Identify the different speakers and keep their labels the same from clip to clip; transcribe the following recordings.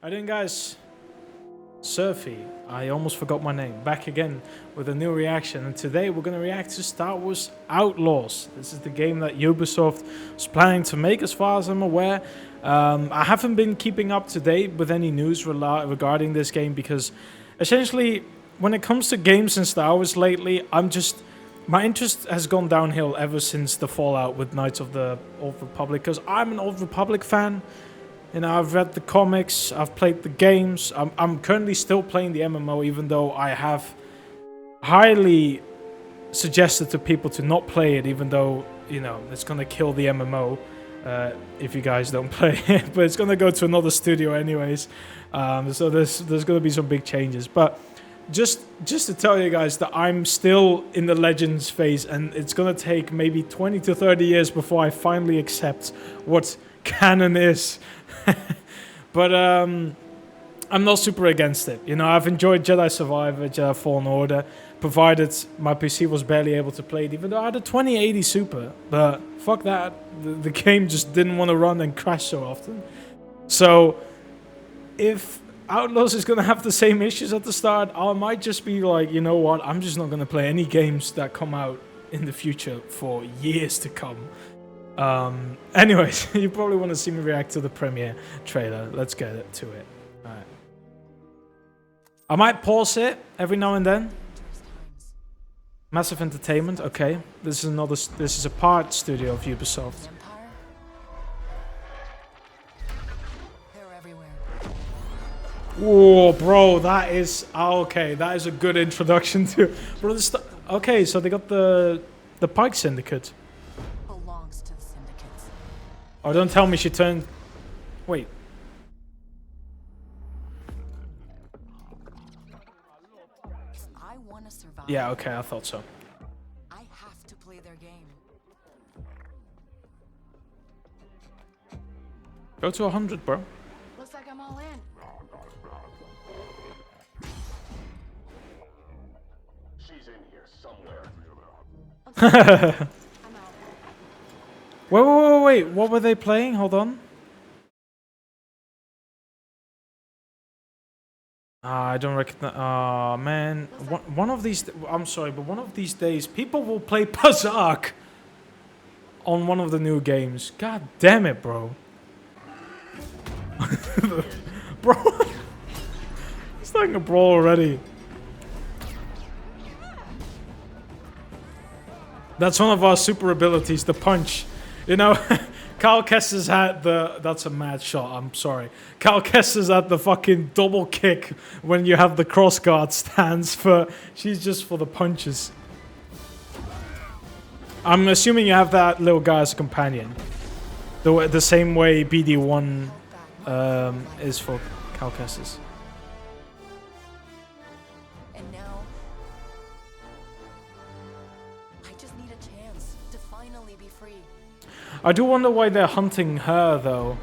Speaker 1: Alright then guys, Surfy, I almost forgot my name, back again with a new reaction, and today we're going to react to Star Wars Outlaws. This is the game that Ubisoft was planning to make as far as I'm aware. I haven't been keeping up to date with any news regarding this game because essentially when it comes to games and Star Wars lately, my interest has gone downhill ever since the fallout with Knights of the Old Republic, because I'm an Old Republic fan. You know, I've read the comics, I've played the games. I'm currently still playing the MMO, even though I have highly suggested to people to not play it, even though, you know, it's going to kill the MMO if you guys don't play it. But it's going to go to another studio anyways. So there's going to be some big changes. But just to tell you guys that I'm still in the Legends phase, and it's going to take maybe 20 to 30 years before I finally accept what canon is. But I'm not super against it. You know, I've enjoyed Jedi Survivor, Jedi Fallen Order, provided my PC was barely able to play it, even though I had a 2080 Super. But fuck that, the game just didn't want to run and crash so often. So if Outlaws is going to have the same issues at the start, I might just be like, you know what, I'm just not going to play any games that come out in the future for years to come. Anyways, you probably want to see me react to the premiere trailer. Let's get to it. Alright. I might pause it every now and then. Massive Entertainment, okay. This is a part studio of Ubisoft. Whoa, bro, that is okay. That is a good introduction to. Bro, okay, so they got the Pike Syndicate. Oh, don't tell me she turned... Wait. Yeah, okay, I thought so. I have to play their game. Go to 100, bro. Looks like I'm all in. She's in here somewhere. Wait, what were they playing? Hold on. I don't recognize. Oh, man. One of these... I'm sorry, but one of these days, people will play Pazak on one of the new games. God damn it, bro. Bro. It's like a brawl already. That's one of our super abilities, the punch. You know, Cal Kestis had the... That's a mad shot, I'm sorry. Cal Kestis had the fucking double kick when you have the crossguard stance for... She's just for the punches. I'm assuming you have that little guy as a companion. The same way BD1 is for Cal Kestis. I do wonder why they're hunting her, though.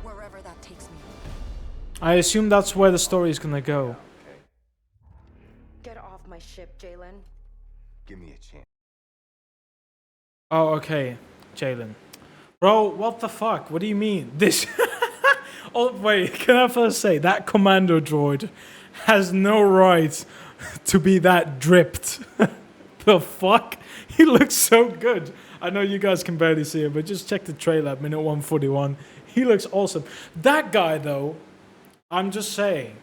Speaker 1: Wherever that takes me. I assume that's where the story is gonna go.
Speaker 2: Get off my ship, Jalen.
Speaker 3: Give me a chance.
Speaker 1: Oh, okay, Jalen. Bro, what the fuck? What do you mean? This... Oh, wait, can I first say, that commando droid has no right to be that dripped. The fuck? He looks so good. I know you guys can barely see it, but just check the trailer at minute 141. He looks awesome. That guy, though, I'm just saying.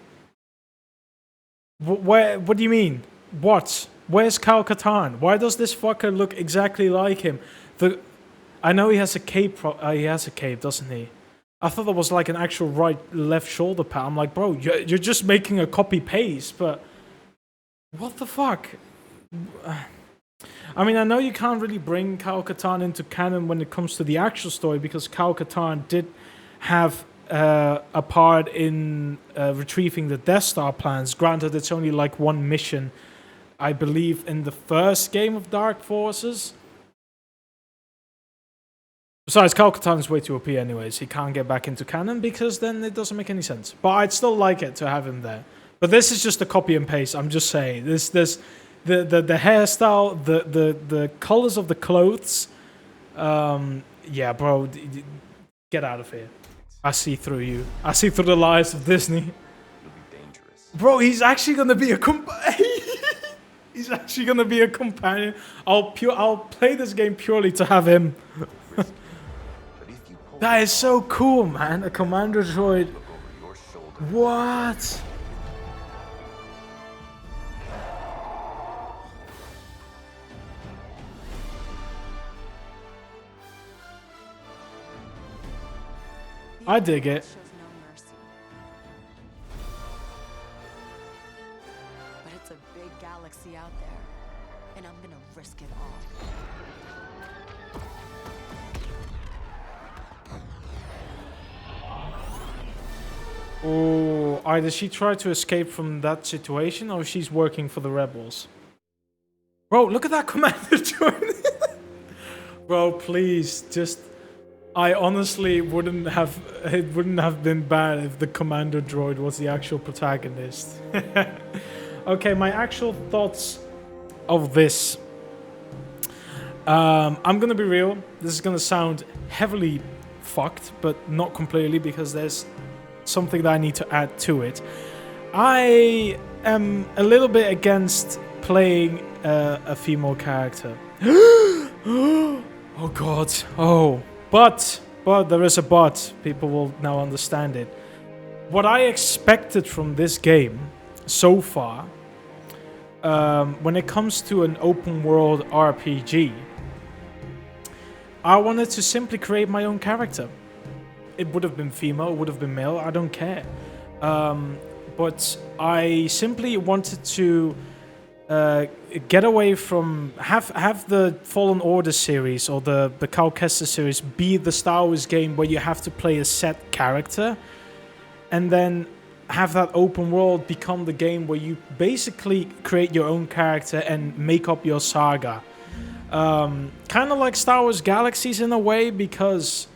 Speaker 1: What do you mean? What? Where's Cal Katarn? Why does this fucker look exactly like him? I know he has a cape. He has a cape, doesn't he? I thought that was like an actual left shoulder pad. I'm like, bro, you're just making a copy paste, but what the fuck? I mean, I know you can't really bring Cal Katarn into canon when it comes to the actual story, because Cal Katarn did have a part in retrieving the Death Star plans. Granted, it's only like one mission, I believe, in the first game of Dark Forces. Besides, Cal Katarn is way too OP anyways. He can't get back into canon because then it doesn't make any sense. But I'd still like it to have him there. But this is just a copy and paste. I'm just saying. The hairstyle, the colors of the clothes. Yeah, bro. Get out of here. I see through you. I see through the lies of Disney.
Speaker 3: It'll be dangerous.
Speaker 1: Bro, he's actually gonna be a he's actually gonna be a companion. I'll play this game purely to have him.
Speaker 3: But if you pull
Speaker 1: That is so cool, man. A commander droid.
Speaker 3: look over your shoulder,
Speaker 1: What? I dig it.
Speaker 2: Shows no mercy. But it's a big galaxy out there, and I'm gonna risk it all.
Speaker 1: Oh, either she tried to escape from that situation or she's working for the rebels. Bro, look at that commander droid. Bro, please, just... I honestly wouldn't have... It wouldn't have been bad if the commander droid was the actual protagonist. Okay, my actual thoughts of this. I'm gonna be real. This is gonna sound heavily fucked, but not completely, because there's something that I need to add to it. I am a little bit against playing a female character. Oh god. Oh. But there is a but. People will now understand it. What I expected from this game so far, when it comes to an open world RPG, I wanted to simply create my own character. It would have been female, it would have been male, I don't care. But I simply wanted to get away from... Have the Fallen Order series or the Cal Kestis series be the Star Wars game where you have to play a set character, and then have that open world become the game where you basically create your own character and make up your saga. Kind of like Star Wars Galaxies in a way, because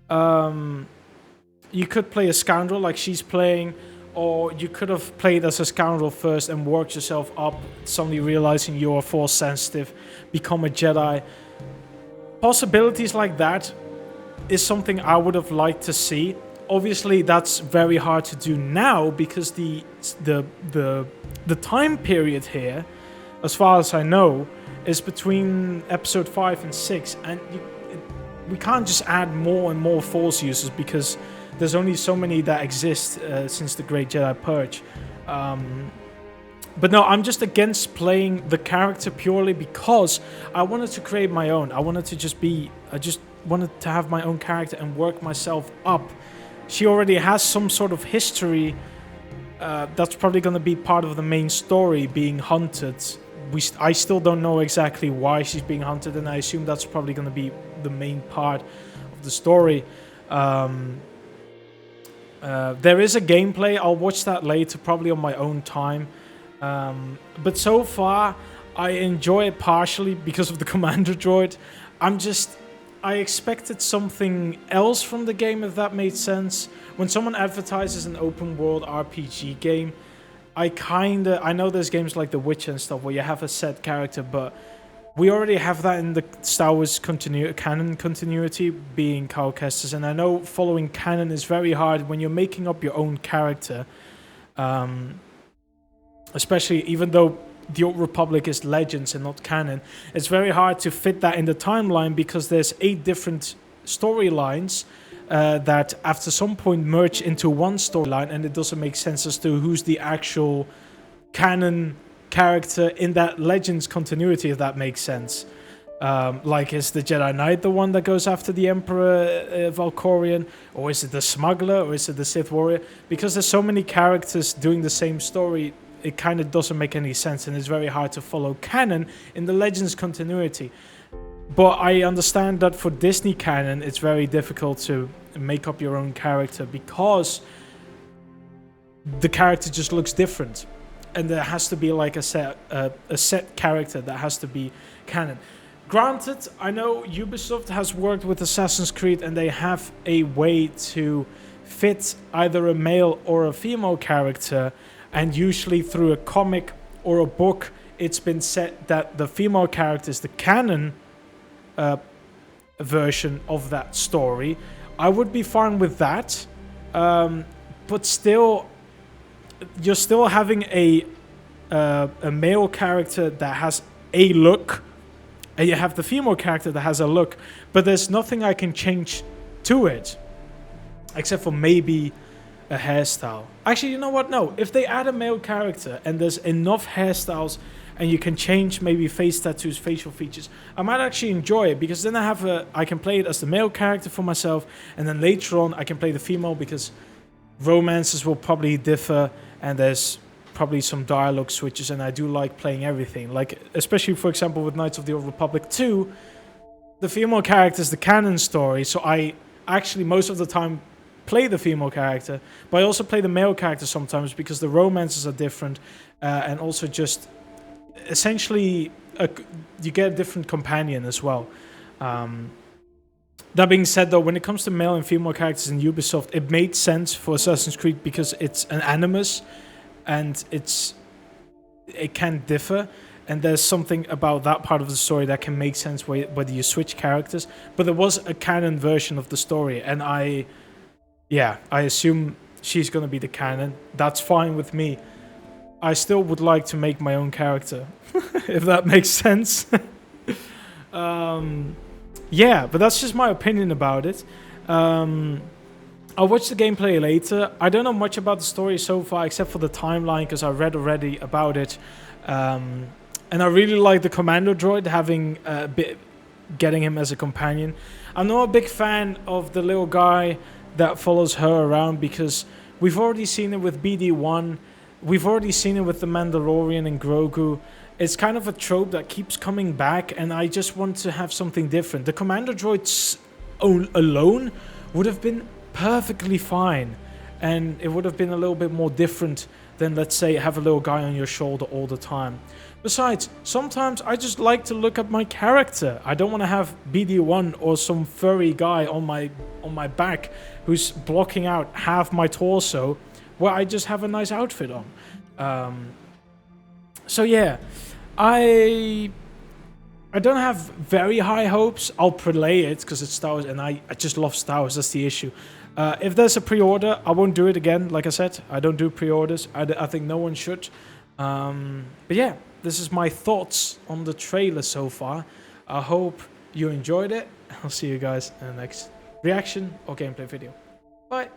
Speaker 1: you could play a scoundrel like she's playing, or you could have played as a scoundrel first and worked yourself up, suddenly realizing you are force sensitive, become a Jedi. Possibilities like that is something I would have liked to see. Obviously, that's very hard to do now because the time period here, as far as I know, is between episode 5 and 6, and we can't just add more and more Force users because there's only so many that exist since the Great Jedi Purge. But no, I'm just against playing the character purely because I wanted to create my own. I wanted to I just wanted to have my own character and work myself up. She already has some sort of history that's probably going to be part of the main story, being hunted. I still don't know exactly why she's being hunted, and I assume that's probably going to be the main part of the story. There is a gameplay. I'll watch that later, probably on my own time. But so far, I enjoy it partially because of the commander droid. I expected something else from the game, if that made sense. When someone advertises an open world RPG game, I know there's games like The Witcher and stuff where you have a set character, but we already have that in the Star Wars canon continuity, being Cal Kestis, and I know following canon is very hard when you're making up your own character, especially even though the Old Republic is Legends and not canon. It's very hard to fit that in the timeline because there's 8 different storylines that after some point merge into one storyline, and it doesn't make sense as to who's the actual canon character in that Legends continuity, if that makes sense. Like, is the Jedi Knight the one that goes after the Emperor Valkorian, or is it the Smuggler, or is it the Sith Warrior? Because there's so many characters doing the same story, it kind of doesn't make any sense, and it's very hard to follow canon in the Legends continuity. But I understand that for Disney canon, it's very difficult to make up your own character because the character just looks different. And there has to be like a set character that has to be canon. Granted, I know Ubisoft has worked with Assassin's Creed and they have a way to fit either a male or a female character, and usually through a comic or a book, it's been said that the female character is the canon version of that story. I would be fine with that. But still, you're still having a male character that has a look, and you have the female character that has a look, but there's nothing I can change to it, except for maybe a hairstyle. Actually, you know what? No, if they add a male character and there's enough hairstyles and you can change maybe face tattoos, facial features, I might actually enjoy it, because then I can play it as the male character for myself, and then later on I can play the female, because romances will probably differ and there's probably some dialogue switches, and I do like playing everything. Like, especially for example with Knights of the Old Republic 2, the female character is the canon story, so I actually most of the time play the female character, but I also play the male character sometimes, because the romances are different, and also just essentially you get a different companion as well. That being said, though, when it comes to male and female characters in Ubisoft, it made sense for Assassin's Creed because it's an animus, and it can differ, and there's something about that part of the story that can make sense whether you switch characters. But there was a canon version of the story, and I assume she's going to be the canon. That's fine with me. I still would like to make my own character, if that makes sense. Yeah, but that's just my opinion about it. I'll watch the gameplay later. I don't know much about the story so far, except for the timeline, because I read already about it. And I really like the commando droid, getting him as a companion. I'm not a big fan of the little guy that follows her around, because we've already seen it with BD1. We've already seen it with the Mandalorian and Grogu. It's kind of a trope that keeps coming back, and I just want to have something different. The commando droids alone would have been perfectly fine, and it would have been a little bit more different than, let's say, have a little guy on your shoulder all the time. Besides, sometimes I just like to look at my character. I don't want to have BD1 or some furry guy on my back who's blocking out half my torso, where I just have a nice outfit on. So yeah, I don't have very high hopes. I'll play it because it's Star Wars, and I just love Star Wars. That's the issue. If there's a pre-order, I won't do it again. Like I said, I don't do pre-orders. I think no one should. But yeah, this is my thoughts on the trailer so far. I hope you enjoyed it. I'll see you guys in the next reaction or gameplay video. Bye.